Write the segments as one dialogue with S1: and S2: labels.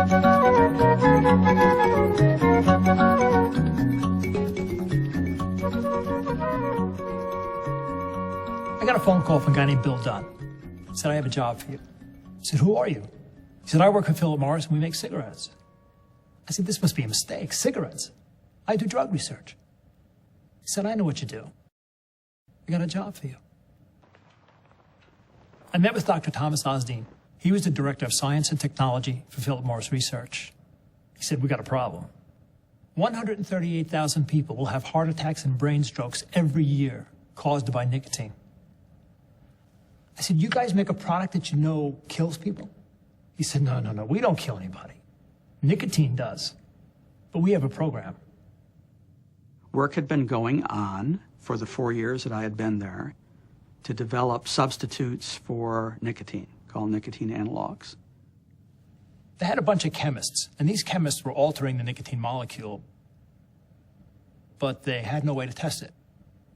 S1: I got a phone call from a guy named Bill Dunn. He said, I have a job for you. I said, who are you? He said, I work for Philip Morris and we make cigarettes. I said, this must be a mistake. Cigarettes. I do drug research. He said, I know what you do. I got a job for you. I met with Dr. Thomas Osdean. He was the director of science and technology for Philip Morris Research. He said, we got a problem. 138,000 people will have heart attacks and brain strokes every year caused by nicotine. I said, you guys make a product that you know kills people? He said, no, we don't kill anybody. Nicotine does, but we have a program.
S2: Work had been going on for the 4 years that I had been there to develop substitutes for nicotine, called nicotine analogs.
S1: They had a bunch of chemists, and these chemists were altering the nicotine molecule, but they had no way to test it.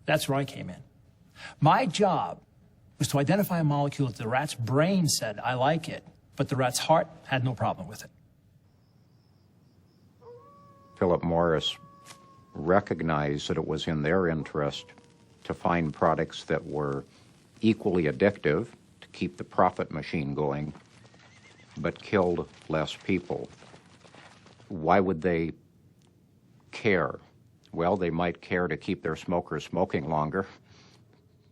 S1: That's where I came in. My job was to identify a molecule that the rat's brain said, I like it, but the rat's heart had no problem with it.
S3: Philip Morris recognized that it was in their interest to find products that were equally addictive to keep the profit machine going, but killed less people. Why would they care? Well, they might care to keep their smokers smoking longer.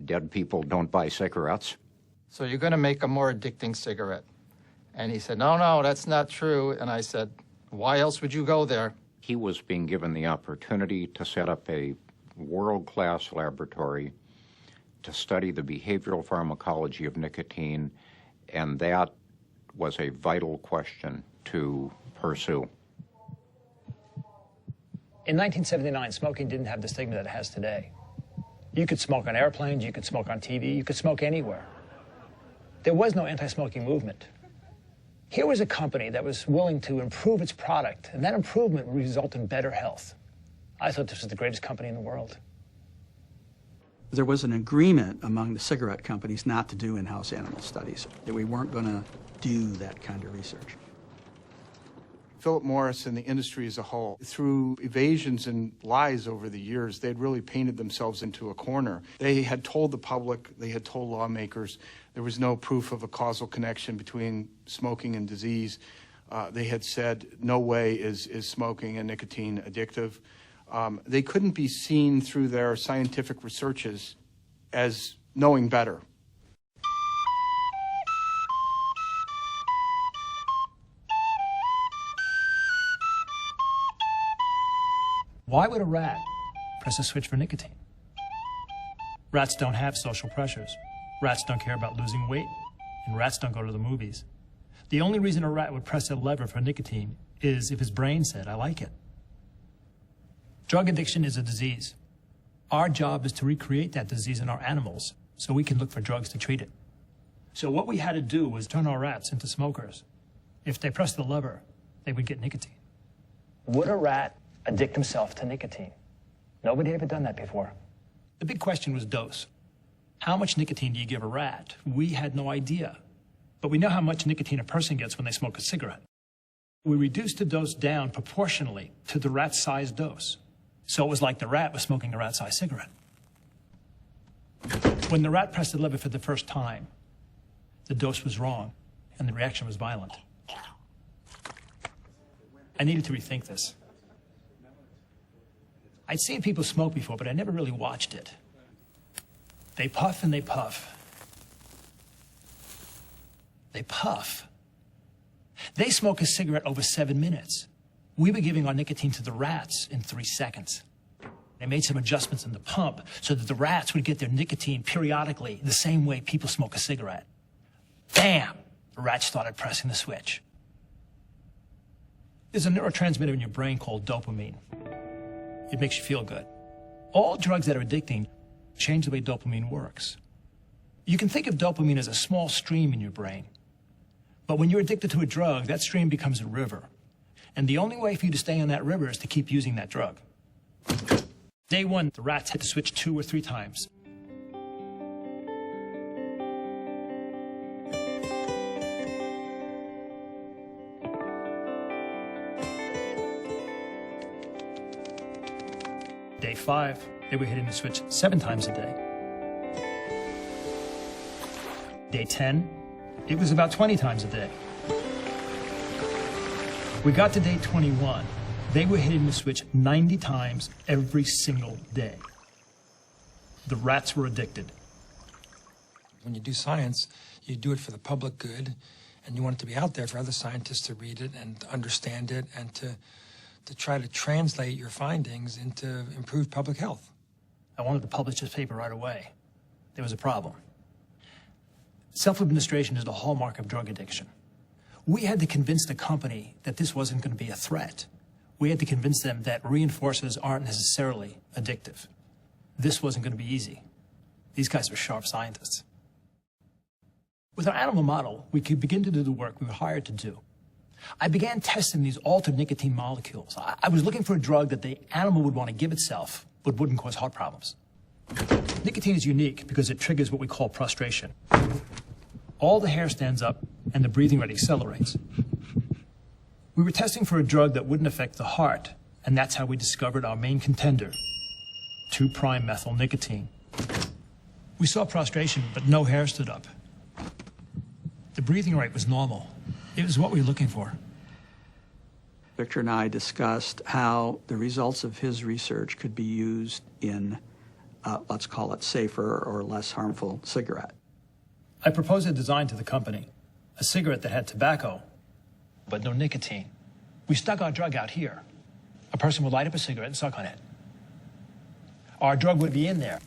S3: Dead people don't buy cigarettes.
S4: So you're going to make a more addicting cigarette. And he said, no, that's not true. And I said, why else would you go there?
S3: He was being given the opportunity to set up a world-class laboratory to study the behavioral pharmacology of nicotine, and that was a vital question to pursue.
S1: In 1979, smoking didn't have the stigma that it has today. You could smoke on airplanes, you could smoke on TV, you could smoke anywhere. There was no anti-smoking movement. Here was a company that was willing to improve its product, and that improvement would result in better health. I thought this was the greatest company in the world.
S2: There was an agreement among the cigarette companies not to do in-house animal studies, that we weren't going to do that kind of research.
S5: Philip Morris and the industry as a whole, through evasions and lies over the years, they had really painted themselves into a corner. They had told the public, they had told lawmakers, there was no proof of a causal connection between smoking and disease. They had said, no way is smoking and nicotine addictive. They couldn't be seen through their scientific researches as knowing better.
S1: Why would a rat press a switch for nicotine? Rats don't have social pressures. Rats don't care about losing weight, and rats don't go to the movies. The only reason a rat would press a lever for nicotine is if his brain said, I like it. Drug addiction is a disease. Our job is to recreate that disease in our animals so we can look for drugs to treat it. So what we had to do was turn our rats into smokers. If they pressed the lever, they would get nicotine. Would a rat addict himself to nicotine? Nobody had ever done that before. The big question was dose. How much nicotine do you give a rat? We had no idea. But we know how much nicotine a person gets when they smoke a cigarette. We reduced the dose down proportionally to the rat's size dose. So it was like the rat was smoking a rat-sized cigarette. When the rat pressed the lever for the first time, the dose was wrong, and the reaction was violent. I needed to rethink this. I'd seen people smoke before, but I never really watched it. They puff and they puff. They puff. They smoke a cigarette over 7 minutes. We were giving our nicotine to the rats in 3 seconds. They made some adjustments in the pump so that the rats would get their nicotine periodically the same way people smoke a cigarette. Bam! The rats started pressing the switch. There's a neurotransmitter in your brain called dopamine. It makes you feel good. All drugs that are addicting change the way dopamine works. You can think of dopamine as a small stream in your brain. But when you're addicted to a drug, that stream becomes a river. And the only way for you to stay on that river is to keep using that drug. Day one, the rats had to switch 2 or 3 times. Day 5, they were hitting the switch 7 times a day. Day 10, it was about 20 times a day. We got to day 21. They were hitting the switch 90 times every single day. The rats were addicted.
S6: When you do science, you do it for the public good, and you want it to be out there for other scientists to read it and to understand it and to try to translate your findings into improved public health.
S1: I wanted to publish this paper right away. There was a problem. Self-administration is the hallmark of drug addiction. We had to convince the company that this wasn't going to be a threat. We had to convince them that reinforcers aren't necessarily addictive. This wasn't going to be easy. These guys were sharp scientists. With our animal model, we could begin to do the work we were hired to do. I began testing these altered nicotine molecules. I was looking for a drug that the animal would want to give itself, but wouldn't cause heart problems. Nicotine is unique because it triggers what we call prostration. All the hair stands up and the breathing rate accelerates. We were testing for a drug that wouldn't affect the heart, and that's how we discovered our main contender, 2'-methyl nicotine. We saw prostration, but no hair stood up. The breathing rate was normal. It was what we were looking for.
S2: Victor and I discussed how the results of his research could be used in, let's call it, safer or less harmful cigarette.
S1: I proposed a design to the company, a cigarette that had tobacco, but no nicotine. We stuck our drug out here. A person would light up a cigarette and suck on it. Our drug would be in there.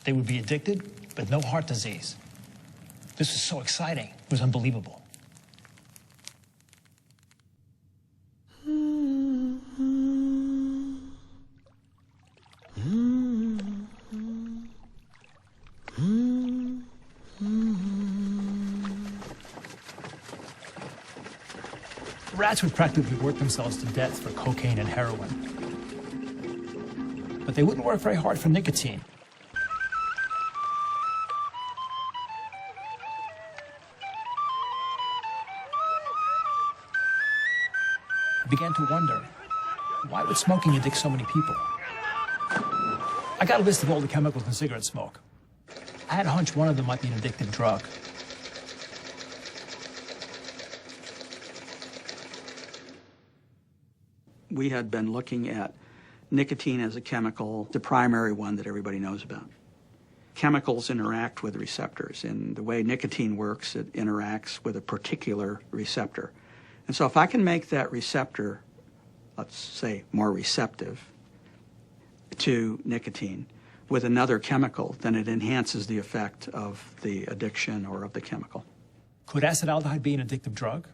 S1: They would be addicted, but no heart disease. This was so exciting. It was unbelievable. Rats would practically work themselves to death for cocaine and heroin. But they wouldn't work very hard for nicotine. I began to wonder, why would smoking addict so many people? I got a list of all the chemicals in cigarette smoke. I had a hunch one of them might be an addictive drug.
S2: We had been looking at nicotine as a chemical, the primary one that everybody knows about. Chemicals interact with receptors. In the way nicotine works, it interacts with a particular receptor. And so if I can make that receptor, let's say, more receptive to nicotine with another chemical, then it enhances the effect of the addiction or of the chemical.
S1: Could acetaldehyde be an addictive drug?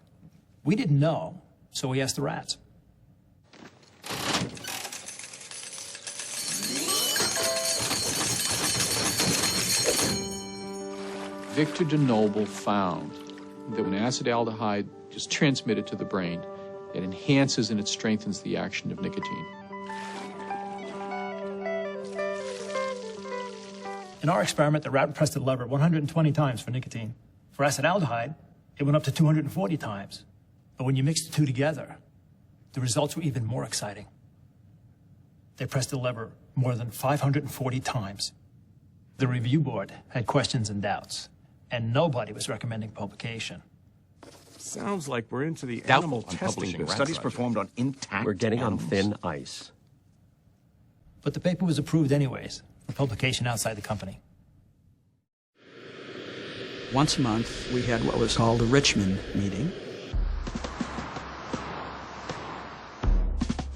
S1: We didn't know, so we asked the rats.
S7: Victor DeNoble found that when acetaldehyde is transmitted to the brain, it enhances and it strengthens the action of nicotine.
S1: In our experiment, the rat pressed the lever 120 times for nicotine. For acetaldehyde, it went up to 240 times. But when you mix the two together, the results were even more exciting. They pressed the lever more than 540 times. The review board had questions and doubts, and nobody was recommending publication.
S8: Sounds like we're into the animal testing.
S9: Studies performed on intact
S8: We're getting
S9: animals.
S8: on thin ice.
S1: But the paper was approved anyways for publication outside the company.
S2: Once a month, we had what was called a Richmond meeting.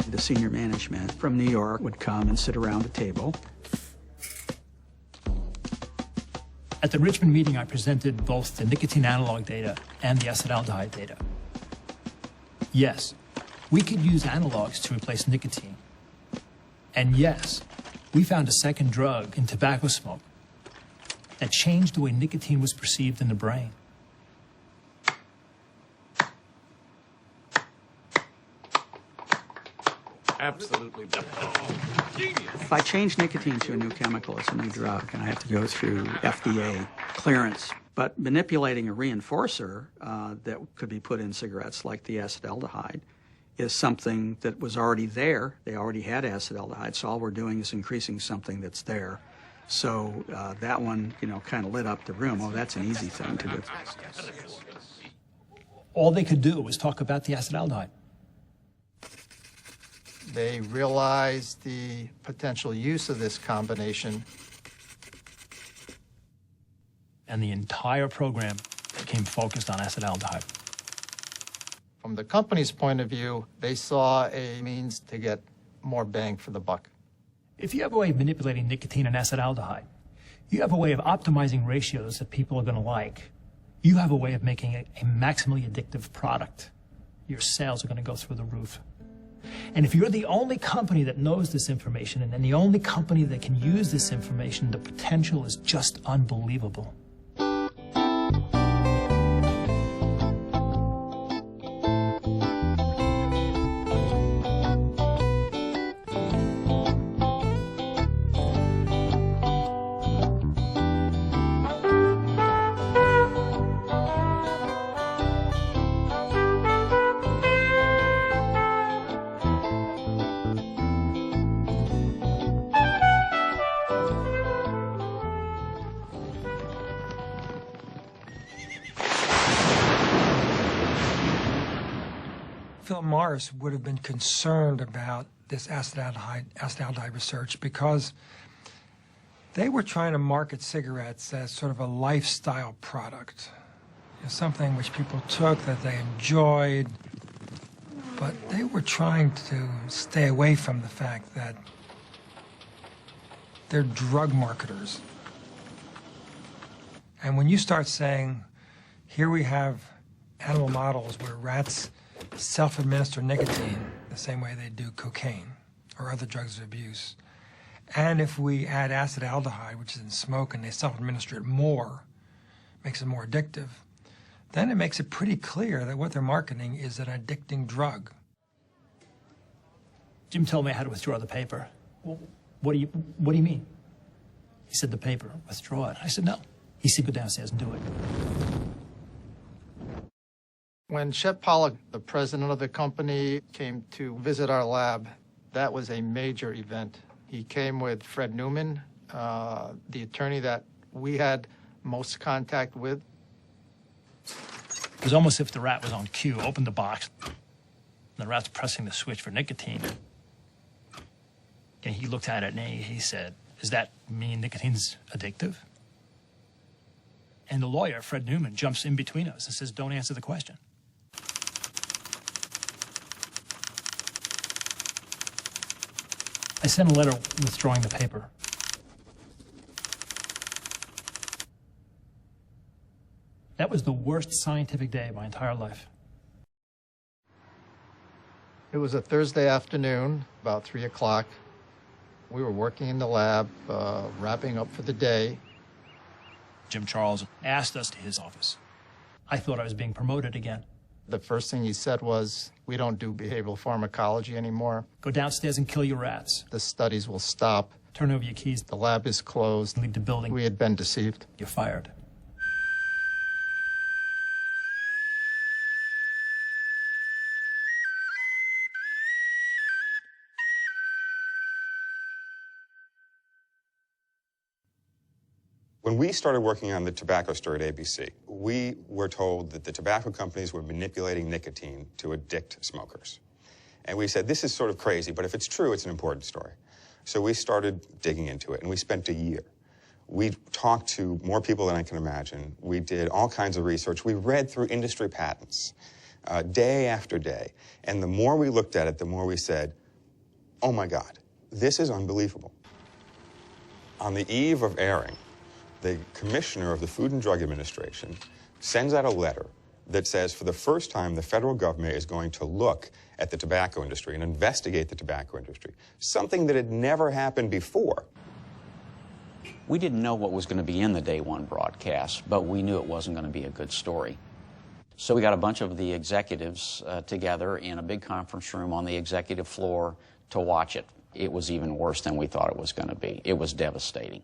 S2: The senior management from New York would come and sit around a table.
S1: At the Richmond meeting, I presented both the nicotine analog data and the acetaldehyde data. Yes, we could use analogs to replace nicotine. And yes, we found a second drug in tobacco smoke that changed the way nicotine was perceived in the brain.
S8: Absolutely.
S2: If I change nicotine to a new chemical, it's a new drug, and I have to go through FDA clearance. But manipulating a reinforcer that could be put in cigarettes, like the acetaldehyde, is something that was already there. They already had acetaldehyde, so all we're doing is increasing something that's there. So that one, kind of lit up the room. Oh, that's an easy thing to do.
S1: All they could do was talk about the acetaldehyde.
S4: They realized the potential use of this combination.
S1: And the entire program became focused on acetaldehyde.
S4: From the company's point of view, they saw a means to get more bang for the buck.
S1: If you have a way of manipulating nicotine and acetaldehyde, you have a way of optimizing ratios that people are going to like. You have a way of making it a maximally addictive product. Your sales are going to go through the roof. And if you're the only company that knows this information and the only company that can use this information, the potential is just unbelievable.
S6: Philip Morris would have been concerned about this acetaldehyde research because they were trying to market cigarettes as sort of a lifestyle product, something which people took that they enjoyed, but they were trying to stay away from the fact that they're drug marketers. And when you start saying, here we have animal models where rats self-administer nicotine the same way they do cocaine or other drugs of abuse. And if we add acetaldehyde, which is in smoke, and they self-administer it more, makes it more addictive, then it makes it pretty clear that what they're marketing is an addicting drug.
S1: Jim told me I had to withdraw the paper. Well, what do you mean? He said, the paper, withdraw it. I said, no. He said, go downstairs and do it.
S4: When Chet Pollack, the president of the company, came to visit our lab, that was a major event. He came with Fred Newman, the attorney that we had most contact with.
S1: It was almost as if the rat was on cue, opened the box, and the rat's pressing the switch for nicotine. And he looked at it and he said, does that mean nicotine's addictive? And the lawyer, Fred Newman, jumps in between us and says, don't answer the question. I sent a letter withdrawing the paper. That was the worst scientific day of my entire life.
S4: It was a Thursday afternoon, about 3 o'clock. We were working in the lab, wrapping up for the day.
S1: Jim Charles asked us to his office. I thought I was being promoted again.
S4: The first thing he said was, we don't do behavioral pharmacology anymore.
S1: Go downstairs and kill your rats.
S4: The studies will stop.
S1: Turn over your keys.
S4: The lab is closed.
S1: Leave the building.
S4: We had been deceived.
S1: You're fired.
S9: When we started working on the tobacco story at ABC, we were told that the tobacco companies were manipulating nicotine to addict smokers. And we said, this is sort of crazy, but if it's true, it's an important story. So we started digging into it, and we spent a year. We talked to more people than I can imagine. We did all kinds of research. We read through industry patents day after day. And the more we looked at it, the more we said, oh my God, this is unbelievable. On the eve of airing, the commissioner of the Food and Drug Administration sends out a letter that says for the first time the federal government is going to look at the tobacco industry and investigate the tobacco industry, something that had never happened before.
S10: We didn't know what was going to be in the day one broadcast, but we knew it wasn't going to be a good story. So we got a bunch of the executives together in a big conference room on the executive floor to watch it. It was even worse than we thought it was going to be. It was devastating.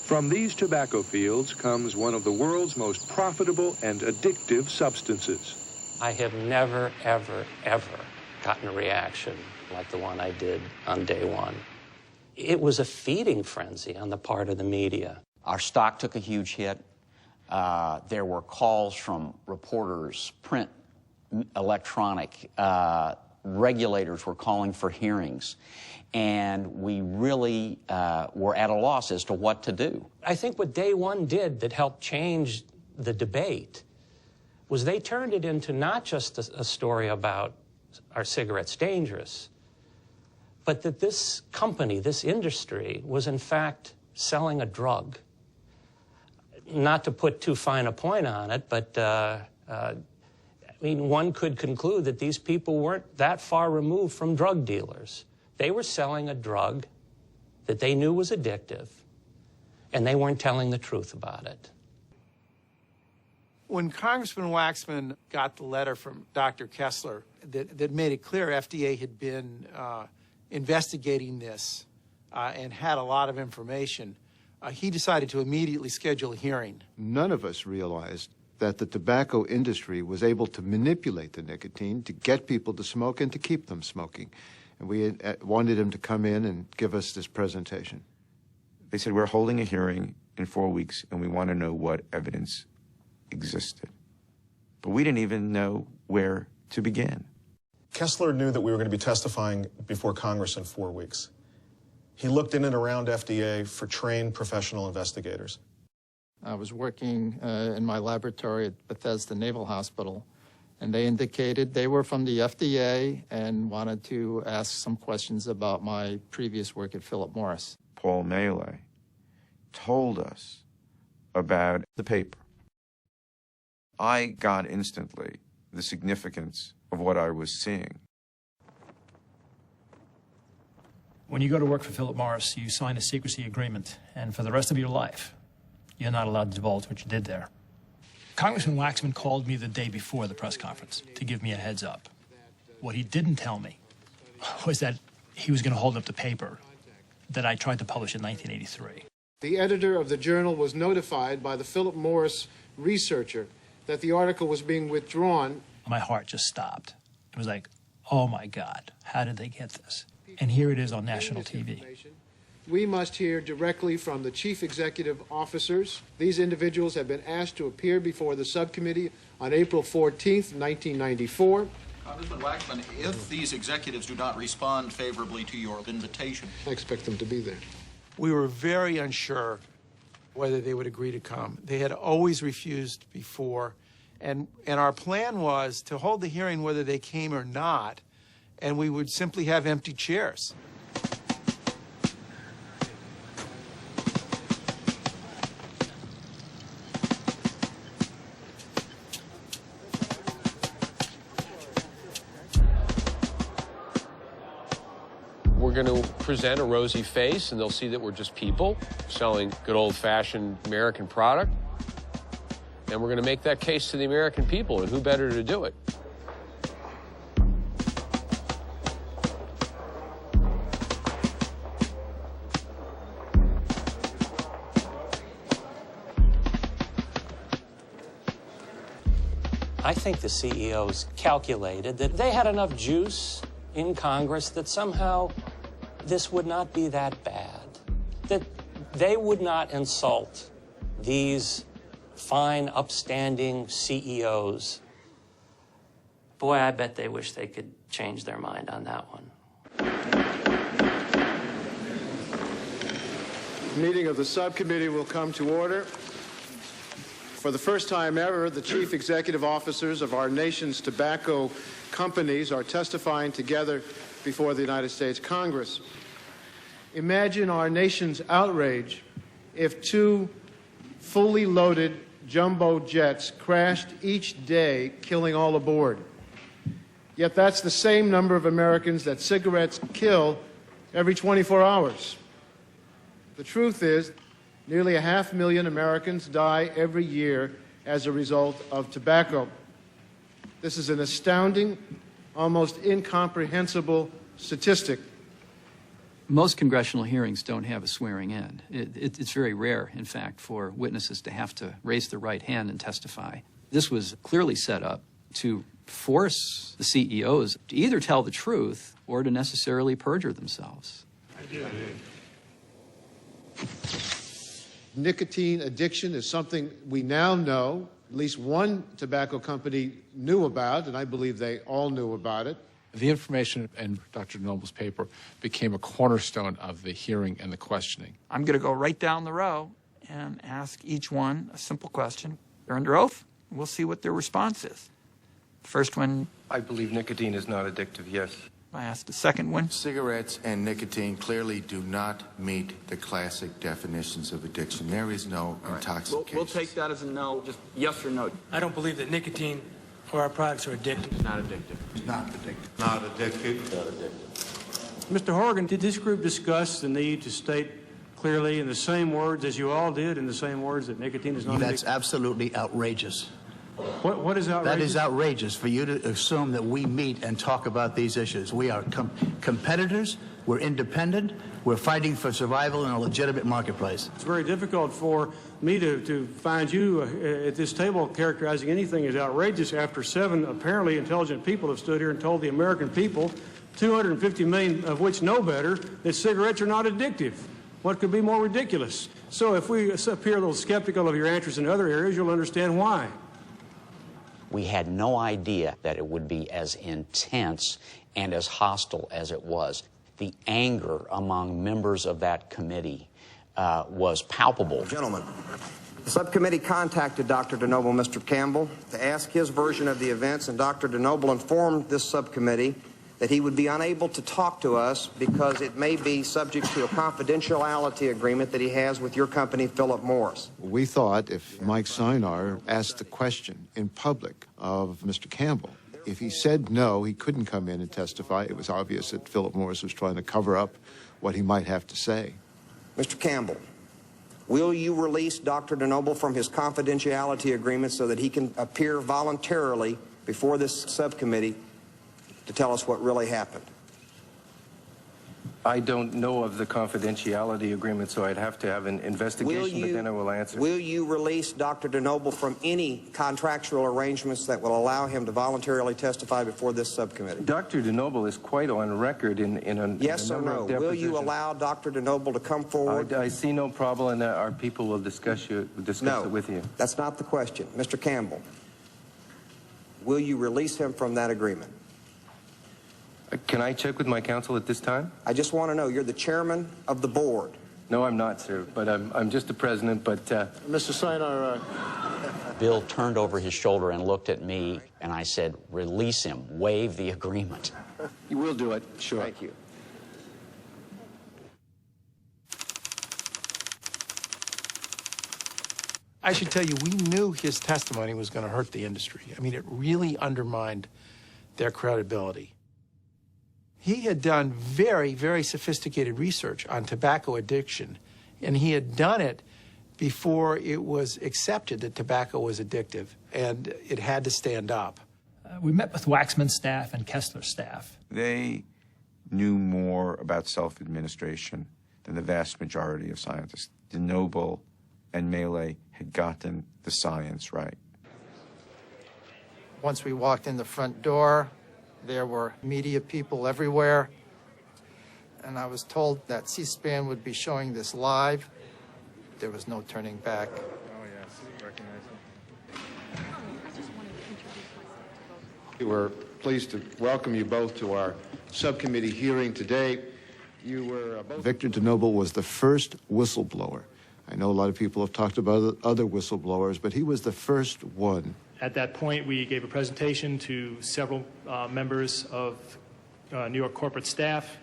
S11: From these tobacco fields comes one of the world's most profitable and addictive substances.
S12: I have never, ever, ever gotten a reaction like the one I did on day one. It was a feeding frenzy on the part of the media.
S10: Our stock took a huge hit. There were calls from reporters, print, electronic. Regulators were calling for hearings. And we really were at a loss as to what to do.
S12: I think what day one did that helped change the debate was they turned it into not just a story about are cigarettes dangerous, but that this company, this industry, was in fact selling a drug. Not to put too fine a point on it, but I mean, one could conclude that these people weren't that far removed from drug dealers. They were selling a drug that they knew was addictive, and they weren't telling the truth about it.
S13: When Congressman Waxman got the letter from Dr. Kessler that made it clear FDA had been investigating this and had a lot of information, he decided to immediately schedule a hearing.
S14: None of us realized that the tobacco industry was able to manipulate the nicotine to get people to smoke and to keep them smoking. And we wanted him to come in and give us this presentation.
S15: They said, we're holding a hearing in 4 weeks, and we want to know what evidence existed. But we didn't even know where to begin.
S16: Kessler knew that we were going to be testifying before Congress in 4 weeks. He looked in and around FDA for trained professional investigators.
S4: I was working in my laboratory at Bethesda Naval Hospital, and they indicated they were from the FDA and wanted to ask some questions about my previous work at Philip Morris.
S15: Paul Melee told us about the paper. I got instantly the significance of what I was seeing.
S1: When you go to work for Philip Morris, you sign a secrecy agreement, and for the rest of your life, you're not allowed to divulge what you did there. Congressman Waxman called me the day before the press conference to give me a heads up. What he didn't tell me was that he was going to hold up the paper that I tried to publish in 1983.
S17: The editor of the journal was notified by the Philip Morris researcher that the article was being withdrawn.
S1: My heart just stopped. It was like, oh my God, how did they get this? And here it is on national TV.
S17: We must hear directly from the chief executive officers. These individuals have been asked to appear before the subcommittee on April 14th, 1994.
S18: Congressman Waxman, if these executives do not respond favorably to your invitation,
S17: I expect them to be there.
S13: We were very unsure whether they would agree to come. They had always refused before, and our plan was to hold the hearing whether they came or not, and we would simply have empty chairs.
S19: We're going to present a rosy face, and they'll see that we're just people selling good old-fashioned American product. And we're going to make that case to the American people, and who better to do it?
S12: I think the CEOs calculated that they had enough juice in Congress that somehow this would not be that bad, that they would not insult these fine, upstanding CEOs. Boy, I bet they wish they could change their mind on that one.
S17: The meeting of the subcommittee will come to order. For the first time ever, the chief executive officers of our nation's tobacco companies are testifying together before the United States Congress. Imagine our nation's outrage if 2 fully loaded jumbo jets crashed each day, killing all aboard. Yet that's the same number of Americans that cigarettes kill every 24 hours. The truth is, nearly 500,000 Americans die every year as a result of tobacco. This is an astounding, almost incomprehensible statistic.
S20: Most congressional hearings don't have a swearing in. It's very rare, in fact, for witnesses to have to raise their right hand and testify. This was clearly set up to force the CEOs to either tell the truth or to necessarily perjure themselves.
S14: Nicotine addiction is something we now know at least one tobacco company knew about, and I believe they all knew about it.
S7: The information in Dr. DeNoble's paper became a cornerstone of the hearing and the questioning.
S21: I'm going to go right down the row and ask each one a simple question. They're under oath. We'll see what their response is. First one.
S22: I believe nicotine is not addictive, yes.
S21: I asked the second one.
S23: Cigarettes and nicotine clearly do not meet the classic definitions of addiction. There is no intoxication.
S22: We'll take that as a no, just yes or no.
S24: I don't believe that nicotine or our products are addictive.
S22: It's not addictive.
S23: It's not addictive. Not addictive. Not addictive.
S25: Mr. Horgan, did this group discuss the need to state clearly in the same words as you all did, in the same words that nicotine is not addictive?
S26: That's absolutely outrageous.
S25: What is outrageous?
S26: That is outrageous for you to assume that we meet and talk about these issues. We are competitors. We're independent. We're fighting for survival in a legitimate marketplace.
S25: It's very difficult for me to find you at this table characterizing anything as outrageous after 7 apparently intelligent people have stood here and told the American people, 250 million of which know better, that cigarettes are not addictive. What could be more ridiculous? So if we appear a little skeptical of your answers in other areas, you'll understand why.
S10: We had no idea that it would be as intense and as hostile as it was. The anger among members of that committee was palpable.
S27: Gentlemen, the subcommittee contacted Dr. DeNoble, Mr. Campbell, to ask his version of the events, and Dr. DeNoble informed this subcommittee that he would be unable to talk to us because it may be subject to a confidentiality agreement that he has with your company, Philip Morris.
S14: We thought if Mike Sinar asked the question in public of Mr. Campbell, if he said no, he couldn't come in and testify. It was obvious that Philip Morris was trying to cover up what he might have to say.
S27: Mr. Campbell, will you release Dr. DeNoble from his confidentiality agreement so that he can appear voluntarily before this subcommittee to tell us what really happened?
S22: I don't know of the confidentiality agreement, so I'd have to have an investigation, but then I will answer.
S27: Will you release Dr. DeNoble from any contractual arrangements that will allow him to voluntarily testify before this subcommittee?
S22: Dr. DeNoble is quite on record in a number of depositions.
S27: Will you allow Dr. DeNoble to come forward?
S22: I see no problem, and our people will discuss it with you.
S27: That's not the question. Mr. Campbell, will you release him from that agreement?
S22: Can I check with my counsel at this time?
S27: I just want to know, you're the chairman of the board.
S22: No, I'm not, sir, but I'm just the president, but...
S17: Mr. Sinar...
S10: Bill turned over his shoulder and looked at me, and I said, release him, waive the agreement.
S22: You will do it, sure.
S27: Thank you.
S13: I should tell you, we knew his testimony was going to hurt the industry. I mean, it really undermined their credibility. He had done very, very sophisticated research on tobacco addiction, and he had done it before it was accepted that tobacco was addictive, and it had to stand up.
S1: We met with Waxman's staff and Kessler's staff.
S15: They knew more about self-administration than the vast majority of scientists. DeNoble and Melee had gotten the science right.
S4: Once we walked in the front door, there were media people everywhere, and I was told that C-SPAN would be showing this live. There was no turning back.
S22: Oh, yes, recognize
S14: We were pleased to welcome you both to our subcommittee hearing today. You were Victor DeNoble was the first whistleblower. I know a lot of people have talked about other whistleblowers, but he was the first one.
S1: At that point, we gave a presentation to several members of New York corporate staff,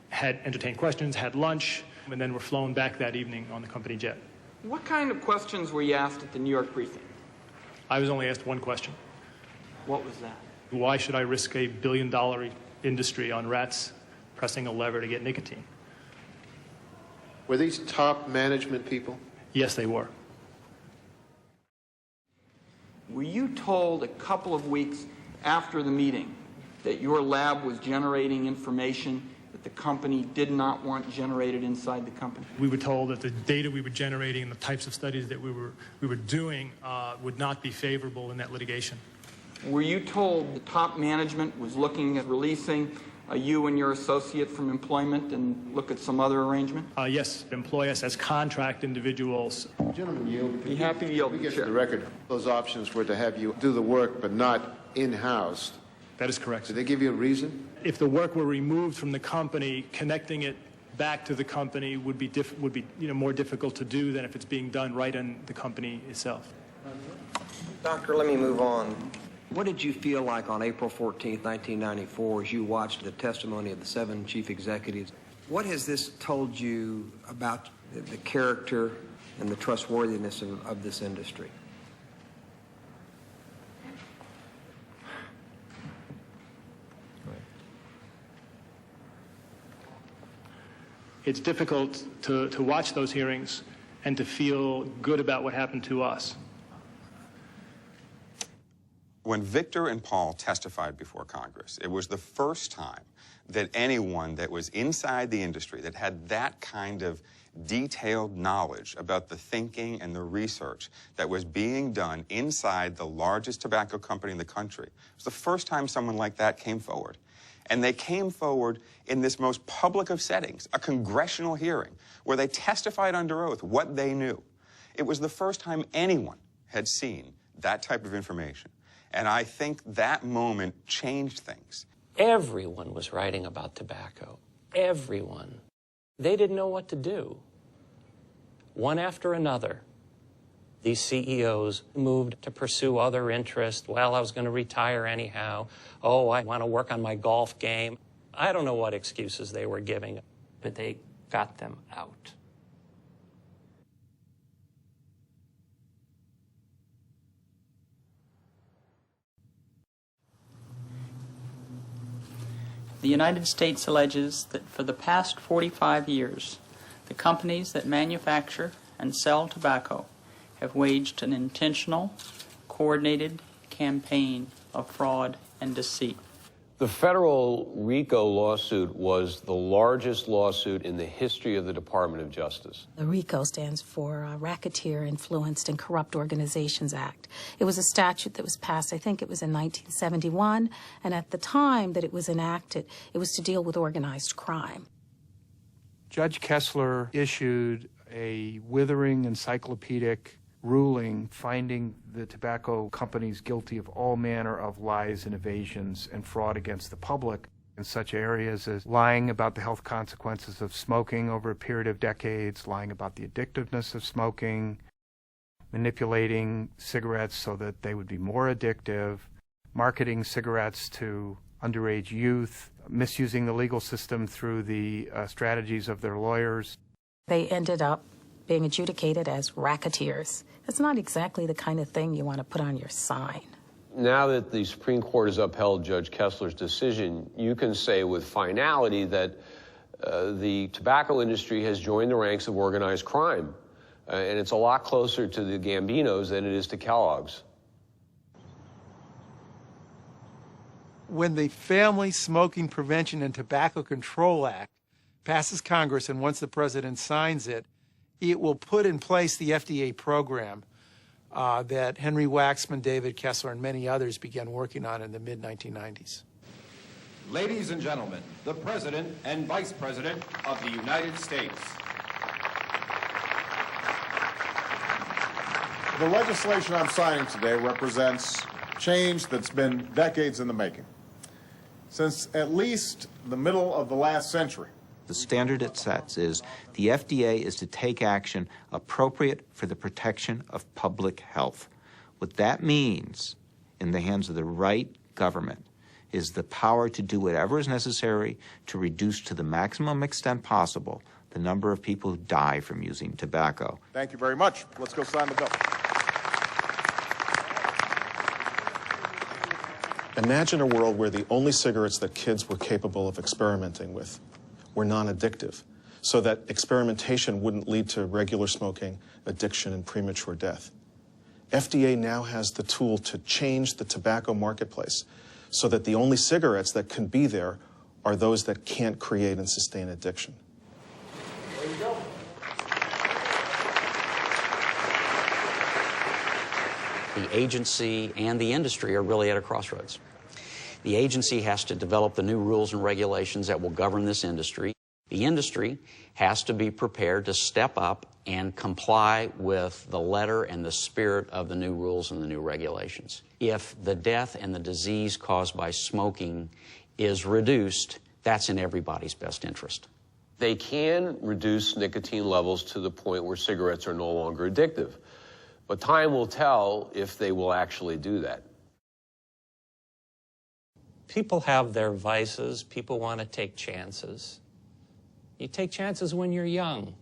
S1: had entertained questions, had lunch, and then were flown back that evening on the company jet.
S21: What kind of questions were you asked at the New York briefing?
S1: I was only asked one question.
S21: What was that?
S1: Why should I risk a billion-dollar industry on rats pressing a lever to get nicotine?
S14: Were these top management people?
S1: Yes, they were.
S21: Were you told a couple of weeks after the meeting that your lab was generating information the company did not want generated inside the company?
S1: We were told that the data we were generating and the types of studies that we were doing would not be favorable in that litigation.
S21: Were you told the top management was looking at releasing you and your associate from employment and look at some other arrangement?
S1: Yes, employ us as contract individuals.
S17: Gentlemen, yield.
S21: Be happy to yield.
S17: We get to the record. Those options were to have you do the work, but not in-house.
S1: That is correct.
S17: Did they give you a reason?
S1: If the work were removed from the company, connecting it back to the company would be more difficult to do than if it's being done right in the company itself.
S27: Doctor, let me move on. What did you feel like on April 14th, 1994, as you watched the testimony of the 7 chief executives? What has this told you about the character and the trustworthiness of this industry?
S1: It's difficult to watch those hearings and to feel good about what happened to us.
S2: When Victor and Paul testified before Congress, it was the first time that anyone that was inside the industry that had that kind of detailed knowledge about the thinking and the research that was being done inside the largest tobacco company in the country. It was the first time someone like that came forward. And they came forward in this most public of settings, a congressional hearing, where they testified under oath what they knew. It was the first time anyone had seen that type of information. And I think that moment changed things.
S12: Everyone was writing about tobacco. Everyone. They didn't know what to do. One after another, these CEOs moved to pursue other interests. Well, I was going to retire anyhow. Oh, I want to work on my golf game. I don't know what excuses they were giving, but they got them out.
S3: The United States alleges that for the past 45 years, the companies that manufacture and sell tobacco have waged an intentional, coordinated campaign of fraud and deceit.
S19: The federal RICO lawsuit was the largest lawsuit in the history of the Department of Justice.
S5: The RICO stands for Racketeer Influenced and Corrupt Organizations Act. It was a statute that was passed, I think it was in 1971, and at the time that it was enacted, it was to deal with organized crime.
S6: Judge Kessler issued a withering encyclopedic ruling finding the tobacco companies guilty of all manner of lies and evasions and fraud against the public in such areas as lying about the health consequences of smoking over a period of decades, lying about the addictiveness of smoking, manipulating cigarettes so that they would be more addictive, marketing cigarettes to underage youth, misusing the legal system through the strategies of their lawyers.
S5: They ended up being adjudicated as racketeers. That's not exactly the kind of thing you want to put on your sign.
S19: Now that the Supreme Court has upheld Judge Kessler's decision, you can say with finality that the tobacco industry has joined the ranks of organized crime. And it's a lot closer to the Gambinos than it is to Kellogg's.
S13: When the Family Smoking Prevention and Tobacco Control Act passes Congress, and once the president signs it, it will put in place the FDA program that Henry Waxman, David Kessler, and many others began working on in the mid-1990s.
S8: Ladies and gentlemen, the President and Vice President of the United States.
S9: The legislation I'm signing today represents change that's been decades in the making. Since at least the middle of the last century,
S11: the standard it sets is the FDA is to take action appropriate for the protection of public health. What that means, in the hands of the right government, is the power to do whatever is necessary to reduce to the maximum extent possible the number of people who die from using tobacco.
S9: Thank you very much. Let's go sign the bill.
S16: Imagine a world where the only cigarettes that kids were capable of experimenting with were non-addictive, so that experimentation wouldn't lead to regular smoking, addiction, and premature death. FDA now has the tool to change the tobacco marketplace so that the only cigarettes that can be there are those that can't create and sustain addiction.
S1: There you go.
S10: The agency and the industry are really at a crossroads. The agency has to develop the new rules and regulations that will govern this industry. The industry has to be prepared to step up and comply with the letter and the spirit of the new rules and the new regulations. If the death and the disease caused by smoking is reduced, that's in everybody's best interest.
S19: They can reduce nicotine levels to the point where cigarettes are no longer addictive. But time will tell if they will actually do that.
S12: People have their vices. People want to take chances. You take chances when you're young.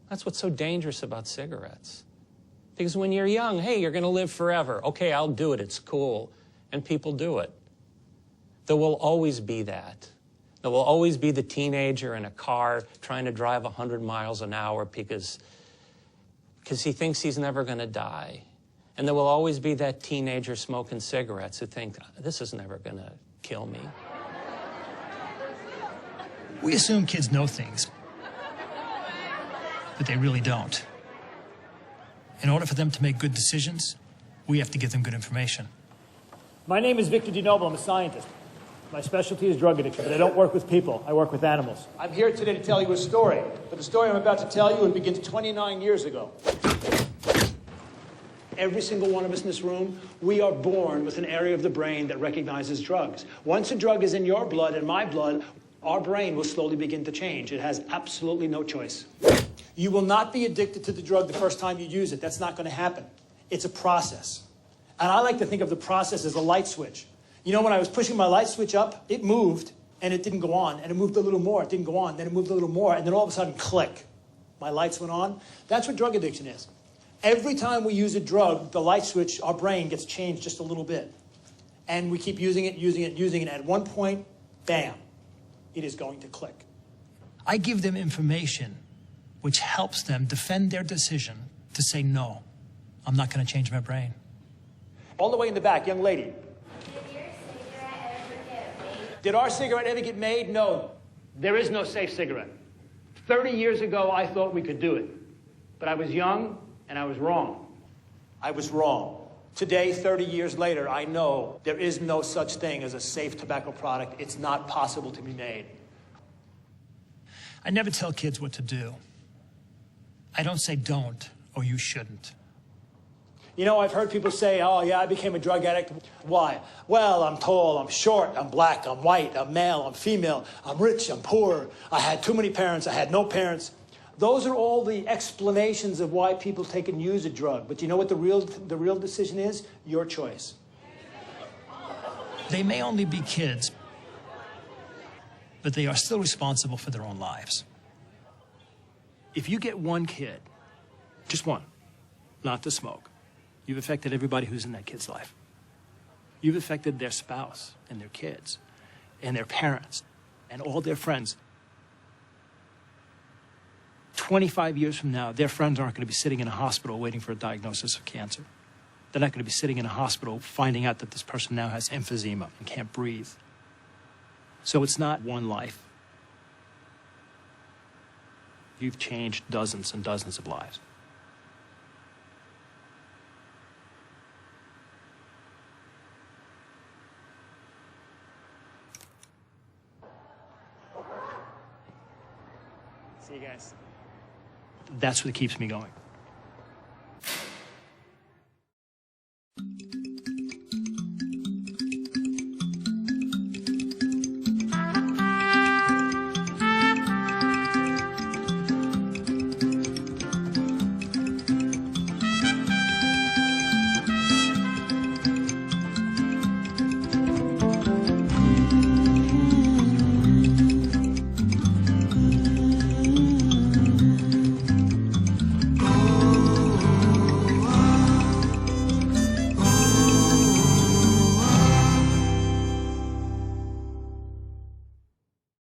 S12: That's what's so dangerous about cigarettes. Because when you're young, hey, you're going to live forever. Okay, I'll do it. It's cool. And people do it. There will always be that. There will always be the teenager in a car trying to drive 100 miles an hour because he thinks he's never going to die. And there will always be that teenager smoking cigarettes who think, this is never going to kill me.
S1: We assume kids know things, but they really don't. In order for them to make good decisions, we have to give them good information.
S7: My name is Victor DeNoble. I'm a scientist. My specialty is drug addiction, but I don't work with people. I work with animals. I'm here today to tell you a story, but the story I'm about to tell you, it begins 29 years ago. Every single one of us in this room, we are born with an area of the brain that recognizes drugs. Once a drug is in your blood and my blood, our brain will slowly begin to change. It has absolutely no choice. You will not be addicted to the drug the first time you use it. That's not going to happen. It's a process. And I like to think of the process as a light switch. You know, when I was pushing my light switch up, it moved, and it didn't go on. And it moved a little more, it didn't go on. Then it moved a little more, and then all of a sudden, click. My lights went on. That's what drug addiction is. Every time we use a drug, the light switch, our brain gets changed just a little bit. And we keep using it, using it, using it. At one point, bam, it is going to click.
S1: I give them information which helps them defend their decision to say, no, I'm not going to change my brain.
S7: All the way in the back, young lady. Did our cigarette ever get made? No. There is no safe cigarette. 30 years ago, I thought we could do it. But I was young, and I was wrong. I was wrong. Today, 30 years later, I know there is no such thing as a safe tobacco product. It's not possible to be made.
S1: I never tell kids what to do. I don't say don't or you shouldn't.
S7: You know, I've heard people say, oh, yeah, I became a drug addict. Why? Well, I'm tall, I'm short, I'm black, I'm white, I'm male, I'm female, I'm rich, I'm poor, I had too many parents, I had no parents. Those are all the explanations of why people take and use a drug. But you know what the real decision is? Your choice.
S1: They may only be kids, but they are still responsible for their own lives. If you get one kid, just one, not to smoke, you've affected everybody who's in that kid's life. You've affected their spouse and their kids and their parents and all their friends. 25 years from now, their friends aren't going to be sitting in a hospital waiting for a diagnosis of cancer. They're not going to be sitting in a hospital finding out that this person now has emphysema and can't breathe. So it's not one life. You've changed dozens and dozens of lives.
S7: See you guys.
S1: That's what keeps me going.